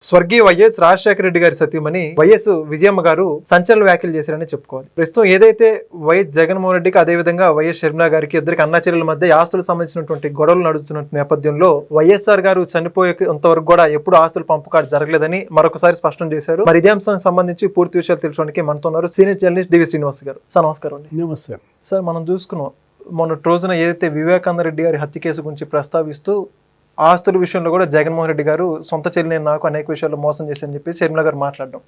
స్వర్గీయ వైఎస్ రాజశేఖర రెడ్డి గారి సతీమణి వైఎస్ విజయమ్మ గారు సంచలన వ్యాఖ్యలు చేశారని చెప్పుకోవాలి. ప్రస్తుతం ఏదైతే వైఎస్ జగన్మోహన్ రెడ్డికి అదేవిధంగా వైఎస్ షర్మిల గారికి ఇద్దరికి అన్నాచెల్లెల మధ్య ఆస్తులకు సంబంధించినటువంటి గొడవలు నడుస్తున్న నేపథ్యంలో వైఎస్ఆర్ గారు చనిపోయేంతవరకు కూడా ఎప్పుడు ఆస్తుల పంపకాలు జరగలేదని మరొకసారి స్పష్టం చేశారు. మరి ఇదే అంశానికి సంబంధించి పూర్తి విషయాలు తెలుసుకోవడానికి మనతో ఉన్నారు సీనియర్ జర్నలిస్ట్ డివి శ్రీనివాస్ గారు. సార్ నమస్కారం అండి. నమస్తే సార్, మనం చూసుకున్నాం మొన్నటి రోజున ఏదైతే వివేకానంద రెడ్డి గారి హత్య కేసు గురించి ప్రస్తావిస్తూ ఆస్తుల విషయంలో కూడా జగన్మోహన్ రెడ్డి గారు సొంత చెల్లిని నాకు అనేక విషయాల్లో మోసం చేశారని చెప్పి షర్మిల గారు మాట్లాడడం,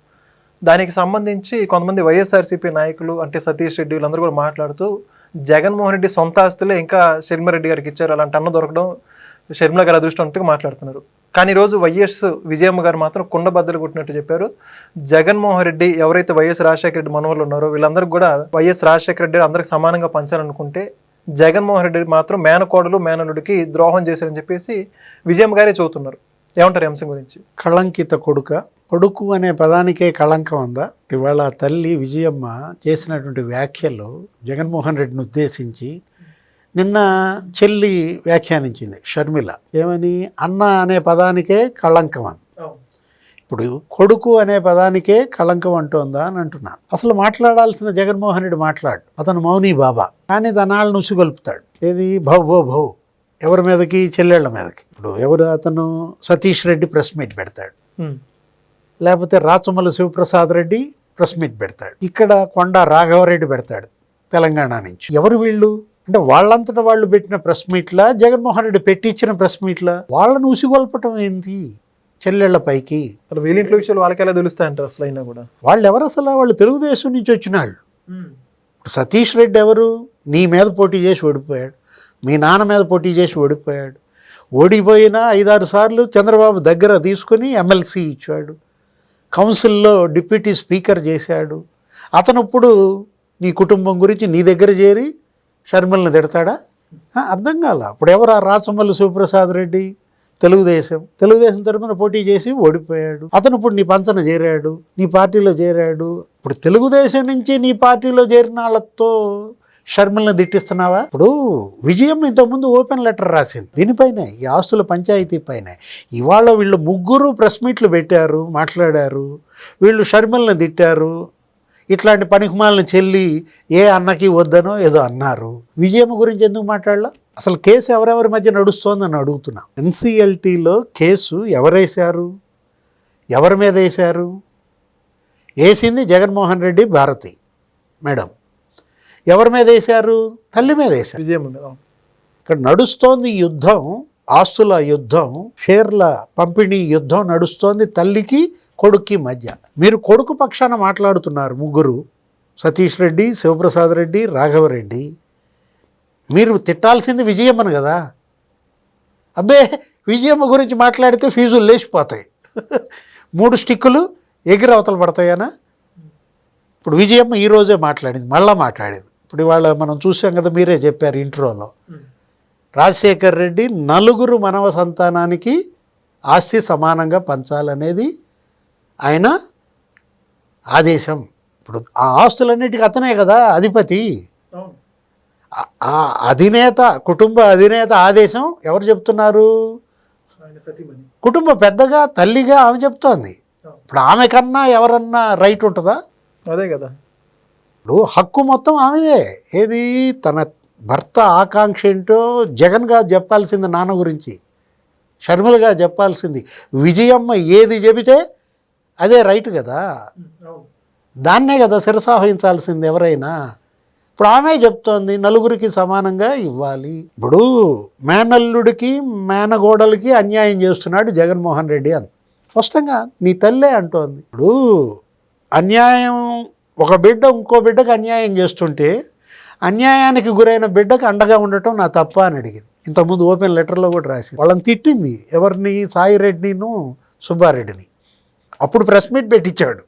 దానికి సంబంధించి కొంతమంది వైఎస్ఆర్సీపీ నాయకులు అంటే సతీష్ రెడ్డి వీళ్ళందరూ కూడా మాట్లాడుతూ జగన్మోహన్ రెడ్డి సొంత ఆస్తులే ఇంకా షర్మిల రెడ్డి గారికి ఇచ్చారు, అలాంటి అన్న దొరకడం షర్మిల గారు అదృష్టం అంటూ మాట్లాడుతున్నారు. కానీ ఈరోజు వైఎస్ విజయమ్మ గారు మాత్రం కుండ బద్దలు కొట్టినట్టు చెప్పారు. జగన్మోహన్ రెడ్డి ఎవరైతే వైఎస్ రాజశేఖర రెడ్డి మనవలు ఉన్నారో వీళ్ళందరికీ కూడా వైఎస్ రాజశేఖర రెడ్డి అందరికి సమానంగా పంచాలనుకుంటే జగన్మోహన్ రెడ్డి మాత్రం మేనకోడలు మేనలుడికి ద్రోహం చేశారని చెప్పేసి విజయమ్మ గారే చెబుతున్నారు. ఏమంటారు అంశం గురించి? కళంకిత కొడుకు అనే పదానికే కళంకం ఉందా? ఇవాళ తల్లి విజయమ్మ చేసినటువంటి వ్యాఖ్యలు జగన్మోహన్ రెడ్డిని ఉద్దేశించి నిన్న చెల్లి వ్యాఖ్యానించింది షర్మిల. ఏమని? అన్న అనే పదానికే కళంకం అంది. ఇప్పుడు కొడుకు అనే పదానికే కళంకం అంటోందా అని అంటున్నాను. అసలు మాట్లాడాల్సిన జగన్మోహన్ రెడ్డి మాట్లాడు, అతను మౌనీ బాబా, కానీ దనాలను ఉసిగొలుపుతాడు. ఏది? భౌ ఎవరి మీదకి? చెల్లెళ్ల మీదకి. ఇప్పుడు ఎవరు అతను? సతీష్ రెడ్డి ప్రెస్ మీట్ పెడతాడు, లేకపోతే రాచమల్లి శివప్రసాద్ రెడ్డి ప్రెస్ మీట్ పెడతాడు, ఇక్కడ కొండ రాఘవరెడ్డి పెడతాడు తెలంగాణ నుంచి. ఎవరు వీళ్ళు? అంటే వాళ్ళంతటా వాళ్ళు పెట్టిన ప్రెస్ మీట్లా, జగన్మోహన్ రెడ్డి పెట్టించిన ప్రెస్ మీట్లా? వాళ్ళను ఉసిగొల్పటం ఏంటి చెల్లెళ్ల పైకి? వీళ్ళింట్లో విషయాలు వాళ్ళకి ఎలా తెలుస్తాయంటారు అసలు? అయినా కూడా వాళ్ళు ఎవరు? అసలు వాళ్ళు తెలుగుదేశం నుంచి వచ్చిన వాళ్ళు. సతీష్ రెడ్డి ఎవరు? నీ మీద పోటీ చేసి ఓడిపోయాడు, మీ నాన్న మీద పోటీ చేసి ఓడిపోయాడు. ఓడిపోయినా 5-6 సార్లు చంద్రబాబు దగ్గర తీసుకుని ఎమ్మెల్సీ ఇచ్చాడు, కౌన్సిల్లో డిప్యూటీ స్పీకర్ చేశాడు. అతను ఇప్పుడు నీ కుటుంబం గురించి నీ దగ్గర చేరి షర్మిలను తిడతాడా? అర్థం కాల. ఇప్పుడు ఎవరు? ఆ రాచమల్లి శివప్రసాద్ రెడ్డి తెలుగుదేశం తరఫున పోటీ చేసి ఓడిపోయాడు. అతను ఇప్పుడు నీ పంచన చేరాడు, నీ పార్టీలో చేరాడు. ఇప్పుడు తెలుగుదేశం నుంచి నీ పార్టీలో చేరిన వాళ్ళతో షర్మిలను దిట్టిస్తున్నావా? ఇప్పుడు విజయం ఇంతకుముందు ఓపెన్ లెటర్ రాసింది దీనిపైనే, ఈ ఆస్తుల పంచాయతీ పైన. ఇవాళ వీళ్ళు ముగ్గురు ప్రెస్ మీట్లు పెట్టారు, మాట్లాడారు, వీళ్ళు షర్మిలను తిట్టారు. ఇట్లాంటి పనికిమాలను చెల్లి ఏ అన్నకి వద్దనో ఏదో అన్నారు. విజయమ్మ గురించి ఎందుకు మాట్లాడలా? అసలు కేసు ఎవరెవరి మధ్య నడుస్తోందని అడుగుతున్నా. ఎన్సిఎల్టీలో కేసు ఎవరేశారు? ఎవరి మీద వేశారు? వేసింది జగన్మోహన్ రెడ్డి భారతి మేడం. ఎవరి మీద వేశారు? తల్లి మీద వేశారు, విజయమ్మ మీద. ఇక్కడ నడుస్తోంది యుద్ధం, ఆస్తుల యుద్ధం, షేర్ల పంపిణీ యుద్ధం నడుస్తోంది తల్లికి కొడుక్కి మధ్య. మీరు కొడుకు పక్షాన మాట్లాడుతున్నారు ముగ్గురు, సతీష్ రెడ్డి, శివప్రసాద్ రెడ్డి, రాఘవరెడ్డి. మీరు తిట్టాల్సింది విజయమ్మను కదా. అబ్బే, విజయమ్మ గురించి మాట్లాడితే ఫీజులు లేచిపోతాయి, 3 స్టిక్కులు ఎగిరి అవతల పడతాయనా? ఇప్పుడు విజయమ్మ ఈరోజే మాట్లాడింది, మళ్ళా మాట్లాడింది. ఇప్పుడు ఇవాళ మనం చూసాం కదా, మీరే చెప్పారు ఇంట్రోలో. రాజశేఖర్ రెడ్డి 4 మనవ సంతానానికి ఆస్తి సమానంగా పంచాలనేది ఆయన ఆదేశం. ఇప్పుడు ఆ ఆస్తులన్నిటికీ అతనే కదా అధిపతి. ఆ అధినేత, కుటుంబ అధినేత ఆదేశం ఎవరు చెప్తున్నారు? కుటుంబ పెద్దగా, తల్లిగా ఆమె చెప్తోంది. ఇప్పుడు ఆమె కన్నా ఎవరన్నా రైట్ ఉంటుందా? అదే కదా. ఇప్పుడు హక్కు మొత్తం ఆమెదే. ఏది? తన భర్త ఆకాంక్ష ఏంటో జగన్గా చెప్పాల్సింది నాన్న గురించి, షర్మిలగా చెప్పాల్సింది. విజయమ్మ ఏది చెబితే అదే రైట్ కదా, దాన్నే కదా శిరసావహించాల్సింది ఎవరైనా. ఇప్పుడు ఆమె చెప్తోంది 4 సమానంగా ఇవ్వాలి. ఇప్పుడు మేనల్లుడికి మేనగోడలకి అన్యాయం చేస్తున్నాడు జగన్మోహన్ రెడ్డి అని స్పష్టంగా నీ తల్లే అంటోంది. ఇప్పుడు అన్యాయం, ఒక బిడ్డ ఇంకో బిడ్డకు అన్యాయం చేస్తుంటే అన్యాయానికి గురైన బిడ్డకు అండగా ఉండటం నా తప్ప అని అడిగింది. ఇంతకుముందు ఓపెన్ లెటర్లో కూడా రాసింది. వాళ్ళని తిట్టింది. ఎవరిని? సాయి రెడ్డిను సుబ్బారెడ్డిని. అప్పుడు ప్రెస్ మీట్ పెట్టించాడు.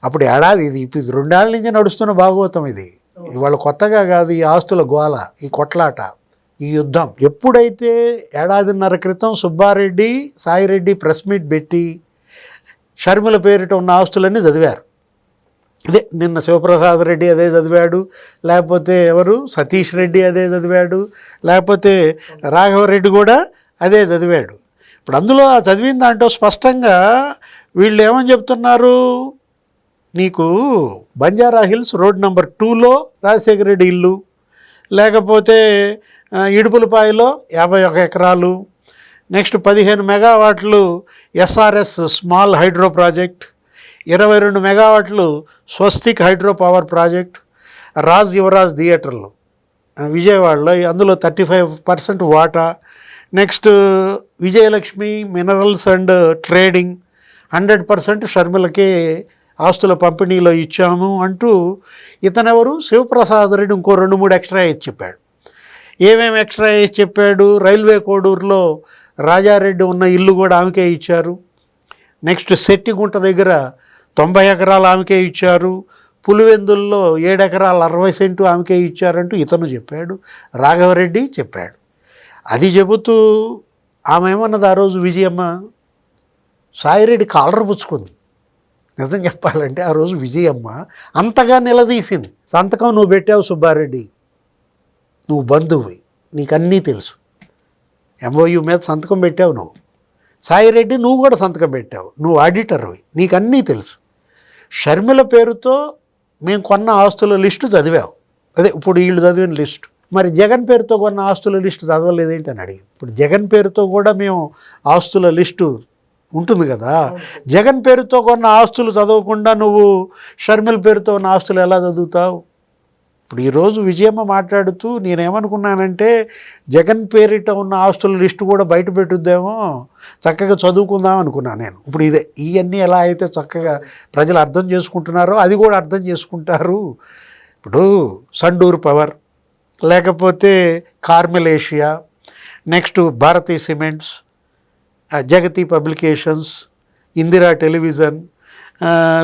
అప్పుడు ఏడాది, ఇది 2 ఏళ్ల నుంచి నడుస్తున్న భాగవతం ఇది. ఇవాళ కొత్తగా కాదు ఈ ఆస్తుల గోల, ఈ కొట్లాట, ఈ యుద్ధం. ఎప్పుడైతే 1.5 క్రితం సుబ్బారెడ్డి, సాయిరెడ్డి ప్రెస్ మీట్ పెట్టి షర్మిల పేరిట ఉన్న ఆస్తులన్నీ చదివారు. ఇదే నిన్న శివప్రసాద్ రెడ్డి అదే చదివాడు, లేకపోతే ఎవరు సతీష్ రెడ్డి అదే చదివాడు, లేకపోతే రాఘవరెడ్డి కూడా అదే చదివాడు. ఇప్పుడు అందులో ఆ చదివిన దాంట్లో స్పష్టంగా వీళ్ళు ఏమని చెప్తున్నారు, నీకు బంజారా హిల్స్ రోడ్ నెంబర్ 2లో రాజశేఖర రెడ్డి ఇల్లు, లేకపోతే ఇడుపులపాయలో 51 ఎకరాలు, నెక్స్ట్ 15 మెగావాట్లు ఎస్ఆర్ఎస్ స్మాల్ హైడ్రో ప్రాజెక్ట్, 22 మెగావాట్లు Swastik hydro power project, Raj Yuvaraj థియేటర్లు విజయవాడలో, అందులో 35% వాటా, next Vijayalakshmi minerals and trading 100% షర్మిలకే ఆస్తుల పంపిణీలో ఇచ్చాము అంటూ ఇతనెవరు శివప్రసాద్ రెడ్డి ఇంకో 2-3 ఎక్స్ట్రా వేసి చెప్పాడు. ఏమేమి ఎక్స్ట్రా వేసి చెప్పాడు, రైల్వే కోడూరులో రాజారెడ్డి ఉన్న ఇల్లు కూడా ఆమెకే ఇచ్చారు, నెక్స్ట్ శెట్టిగుంట దగ్గర 90 ఎకరాలు ఆమెకే ఇచ్చారు, పులివెందుల్లో 7 ఎకరాలు 60 సెంటు ఆమెకే ఇచ్చారంటూ ఇతను చెప్పాడు, రాఘవరెడ్డి చెప్పాడు. అది చెబుతూ ఆమె ఏమన్నది ఆ రోజు విజయమ్మ, సాయిరెడ్డి కాలర్ పుచ్చుకుంది. నిజం చెప్పాలంటే ఆ రోజు విజయమ్మ అంతగా నిలదీసింది. సంతకం నువ్వు పెట్టావు సుబ్బారెడ్డి, నువ్వు బంధువువి, నీకు అన్నీ తెలుసు, ఎంఓయూ మీద సంతకం పెట్టావు నువ్వు, సాయిరెడ్డి నువ్వు కూడా సంతకం పెట్టావు, నువ్వు ఆడిటర్వి, నీకు అన్నీ తెలుసు. షర్మిల పేరుతో మేము కొన్న ఆస్తుల లిస్టు చదివావు, అదే ఇప్పుడు వీళ్ళు చదివిన లిస్టు. మరి జగన్ పేరుతో కొన్న ఆస్తుల లిస్టు చదవలేదేంటి అని అడిగింది. ఇప్పుడు జగన్ పేరుతో కూడా మేము ఆస్తుల లిస్టు ఉంటుంది కదా, జగన్ పేరుతో కొన్న ఆస్తులు చదవకుండా నువ్వు షర్మిల పేరుతో ఉన్న ఆస్తులు ఎలా చదువుతావు? ఇప్పుడు ఈరోజు విజయమ్మ మాట్లాడుతూ నేనేమనుకున్నానంటే జగన్ పేరిట ఉన్న ఆస్తుల లిస్టు కూడా బయట పెట్టుద్దేమో, చక్కగా చదువుకుందాం అనుకున్నాను నేను. ఇప్పుడు ఇదే ఇవన్నీ ఎలా అయితే చక్కగా ప్రజలు అర్థం చేసుకుంటున్నారో అది కూడా అర్థం చేసుకుంటారు. ఇప్పుడు సండూర్ పవర్, లేకపోతే Carmel Asia, next Bharathi cements, Jagathi publications, Indira television,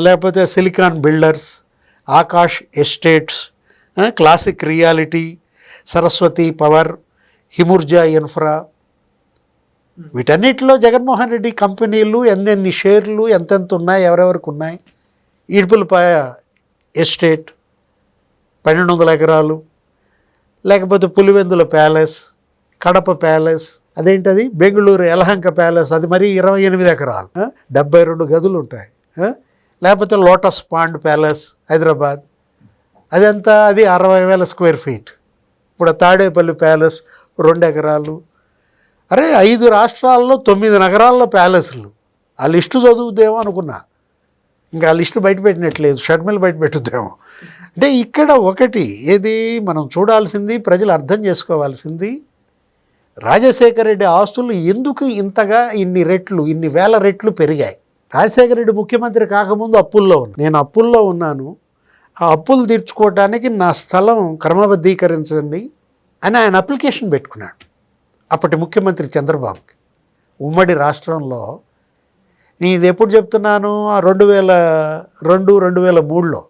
లేకపోతే silicon builders, Akash estates, classic reality, Saraswati power, Himurja infra, వీటన్నిటిలో జగన్మోహన్ రెడ్డి కంపెనీలు ఎన్నెన్ని షేర్లు ఎంతెంత ఉన్నాయి, ఎవరెవరికి ఉన్నాయి. ఇడుపులపాయ ఎస్టేట్ 1200 ఎకరాలు, లేకపోతే పులివెందుల ప్యాలెస్, కడప ప్యాలెస్, అదేంటది బెంగళూరు యలహంక ప్యాలెస్, అది మరి 28 ఎకరాలు, 72 గదులు ఉంటాయి. లేకపోతే లోటస్ పాండ్ ప్యాలెస్ హైదరాబాద్, అదంతా అది 60,000 స్క్వేర్ ఫీట్. ఇప్పుడు తాడేపల్లి ప్యాలెస్ 2 ఎకరాలు. అరే 5 రాష్ట్రాల్లో 9 నగరాల్లో ప్యాలెస్లు. ఆ లిస్టు చదువుదేమో అనుకున్నా, ఇంకా ఆ లిస్టు బయట పెట్టినట్లేదు, షర్మిల బయట పెట్టుద్దేమో. అంటే ఇక్కడ ఒకటి ఏది మనం చూడాల్సింది, ప్రజలు అర్థం చేసుకోవాల్సింది, రాజశేఖర రెడ్డి ఆస్తులు ఎందుకు ఇంతగా ఇన్ని వేల రెట్లు పెరిగాయి. రాజశేఖర రెడ్డి ముఖ్యమంత్రి కాకముందు అప్పుల్లో ఉన్నాను, నేను అప్పుల్లో ఉన్నాను, ఆ అప్పులు తీర్చుకోవడానికి నా స్థలం క్రమబద్ధీకరించండి అని ఆయన అప్లికేషన్ పెట్టుకున్నాడు అప్పటి ముఖ్యమంత్రి చంద్రబాబుకి. ఉమ్మడి రాష్ట్రంలో నేను ఇది ఎప్పుడు చెప్తున్నాను, 2002-2003లో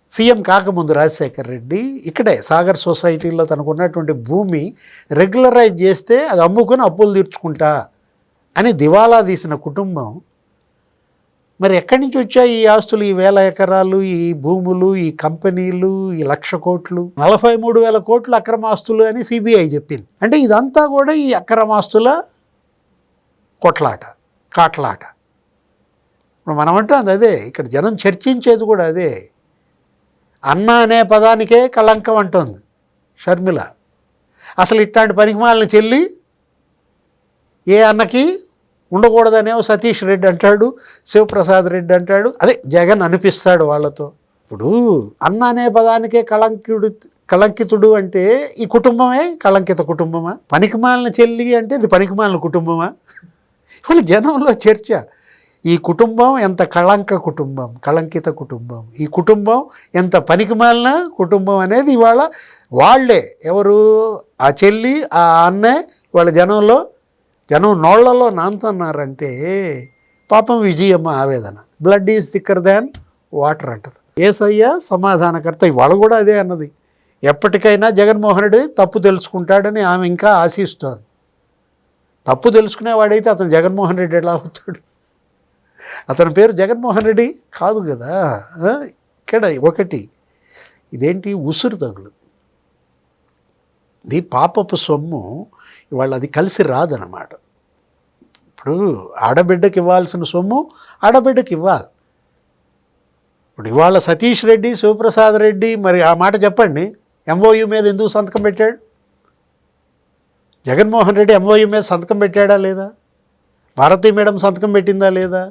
సీఎం కాకముందు రాజశేఖర రెడ్డి ఇక్కడే సాగర్ సొసైటీలో తనకున్నటువంటి భూమి రెగ్యులరైజ్ చేస్తే అది అమ్ముకొని అప్పులు తీర్చుకుంటా అని దివాలా తీసిన కుటుంబం. మరి ఎక్కడి నుంచి వచ్చాయి ఈ ఆస్తులు, ఈ 1000 ఎకరాలు, ఈ భూములు, ఈ కంపెనీలు, ఈ 1,00,000 కోట్లు, 43,000 కోట్లు అక్రమాస్తులు అని సిబిఐ చెప్పింది. అంటే ఇదంతా కూడా ఈ అక్రమాస్తుల కొట్లాట, కాట్లాట. ఇప్పుడు మనం అంటాం అదే, ఇక్కడ జనం చర్చించేది కూడా అదే. అన్న అనే పదానికే కళంకం అంటోంది షర్మిల. అసలు ఇట్లాంటి పనికిమాలిన చెల్లి ఏ అన్నకి ఉండకూడదనేమో సతీష్ రెడ్డి అంటాడు, శివప్రసాద్ రెడ్డి అంటాడు, అదే జగన్ అనిపిస్తాడు వాళ్ళతో. ఇప్పుడు అన్న అనే పదానికే కళంకితుడు అంటే ఈ కుటుంబమే కళంకిత కుటుంబమా? పనికిమాలిన చెల్లి అంటే ఇది పనికిమాలిన కుటుంబమా? ఇవాళ జనంలో చర్చ, ఈ కుటుంబం ఎంత కళంకిత కుటుంబం, ఈ కుటుంబం ఎంత పనికిమాలిన కుటుంబం అనేది ఇవాళ వాళ్ళే, ఎవరు ఆ చెల్లి ఆ అన్నే వాళ్ళ జనం నోళ్లలో నాంతన్నారంటే పాపం విజయమ్మ ఆవేదన. Blood is thicker than water అంటది. యేసయ్య సమాధానకర్త, ఇవాళ కూడా అదే అన్నది. ఎప్పటికైనా జగన్మోహన్ రెడ్డి తప్పు తెలుసుకుంటాడని ఆమె ఇంకా ఆశిస్తోంది. తప్పు తెలుసుకునేవాడైతే అతను జగన్మోహన్ రెడ్డి ఎలా అవుతాడు? అతని పేరు జగన్మోహన్ రెడ్డి కాదు కదా. ఇక్కడ ఒకటి ఇదేంటి, ఉసురు తగులు, ఇది పాపపు సొమ్ము, ఇవాళ అది కలిసి రాదన్నమాట. ఇప్పుడు ఆడబిడ్డకి ఇవ్వాల్సిన సొమ్ము ఆడబిడ్డకి ఇవ్వాలి. ఇప్పుడు ఇవాళ సతీష్ రెడ్డి, శివప్రసాద్ రెడ్డి, మరి ఆ మాట చెప్పండి, ఎంఓయూ మీద ఎందుకు సంతకం పెట్టాడు? జగన్మోహన్ రెడ్డి ఎంఓయూ మీద సంతకం పెట్టాడా లేదా? భారతీ మేడం సంతకం పెట్టిందా లేదా?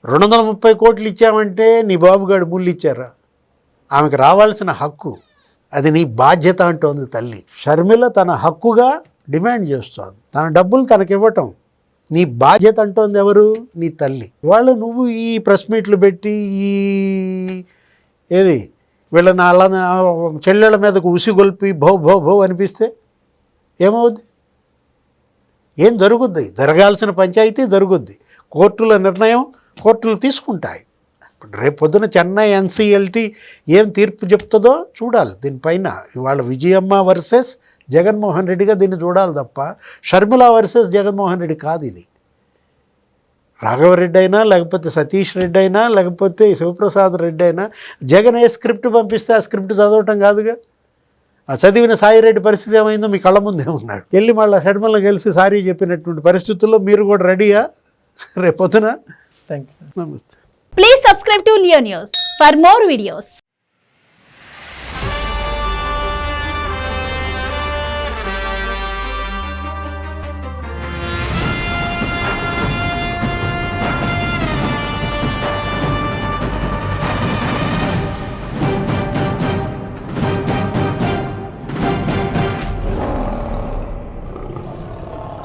230 కోట్లు ఇచ్చామంటే నీ బాబుగాడు ముళ్ళు ఇచ్చారా? ఆమెకు రావాల్సిన హక్కు, అది నీ బాధ్యత అంటోంది తల్లి. షర్మిల తన హక్కుగా డిమాండ్ చేస్తోంది, తన డబ్బులు తనకివ్వటం నీ బాధ్యత అంటోంది ఎవరు? నీ తల్లి. వాళ్ళు నువ్వు ఈ ప్రెస్ మీట్లు పెట్టి వీళ్ళని అలా చెల్లెళ్ళ మీదకు ఉసిగొల్పి భౌ భౌ భౌ అనిపిస్తే ఏమవుద్ది? ఏం జరుగుద్ది? జరగాల్సిన పంచాయతీ జరుగుద్ది. కోర్టుల నిర్ణయం కోర్టులు తీసుకుంటాయి. ఇప్పుడు రేపు పొద్దున చెన్నై ఎన్సిఎల్టీ ఏం తీర్పు చెప్తుందో చూడాలి దీనిపైన. ఇవాళ విజయమ్మ వర్సెస్ జగన్మోహన్ రెడ్డిగా దీన్ని చూడాలి తప్ప షర్మిల వర్సెస్ జగన్మోహన్ రెడ్డి కాదు ఇది. రాఘవరెడ్డి అయినా, లేకపోతే సతీష్ రెడ్డి అయినా, లేకపోతే శివప్రసాద్ రెడ్డి అయినా, జగన్ ఏ స్క్రిప్ట్ పంపిస్తే ఆ స్క్రిప్ట్ చదవటం కాదుగా. ఆ చదివిన సాయిరెడ్డి పరిస్థితి ఏమైందో మీ కళ్ళ ముందే ఉన్నాడు. వెళ్ళి మళ్ళీ షర్మిలను కలిసి సారీ చెప్పినటువంటి పరిస్థితుల్లో మీరు కూడా రెడీయా రేపొద్దున? Thank you sir. నమస్తే. Please subscribe to Leo News for more videos.